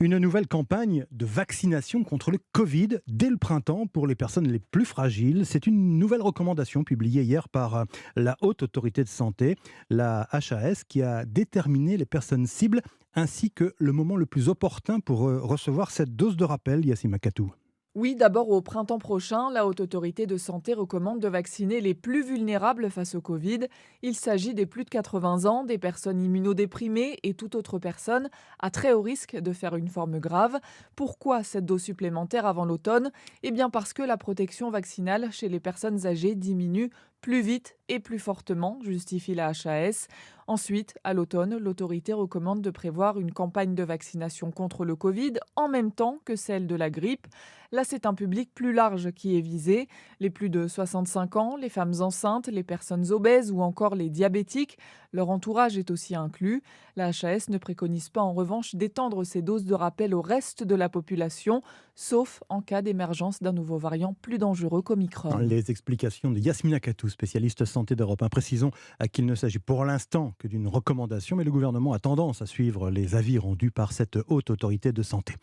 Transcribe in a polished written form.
Une nouvelle campagne de vaccination contre le Covid dès le printemps pour les personnes les plus fragiles. C'est une nouvelle recommandation publiée hier par la Haute Autorité de Santé, la HAS, qui a déterminé les personnes cibles ainsi que le moment le plus opportun pour recevoir cette dose de rappel, Yassine Makatou. Oui, d'abord au printemps prochain, la Haute Autorité de Santé recommande de vacciner les plus vulnérables face au Covid. Il s'agit des plus de 80 ans, des personnes immunodéprimées et toute autre personne à très haut risque de faire une forme grave. Pourquoi cette dose supplémentaire avant l'automne? Eh bien parce que la protection vaccinale chez les personnes âgées diminue plus vite et plus fortement, justifie la HAS. Ensuite, à l'automne, l'autorité recommande de prévoir une campagne de vaccination contre le Covid en même temps que celle de la grippe. Là, c'est un public plus large qui est visé, les plus de 65 ans, les femmes enceintes, les personnes obèses ou encore les diabétiques. Leur entourage est aussi inclus. La HAS ne préconise pas en revanche d'étendre ces doses de rappel au reste de la population, sauf en cas d'émergence d'un nouveau variant plus dangereux qu'Omicron. Les explications de Yasmina Katou, spécialiste santé d'Europe 1. Précisons qu'il ne s'agit pour l'instant que d'une recommandation, mais le gouvernement a tendance à suivre les avis rendus par cette haute autorité de santé.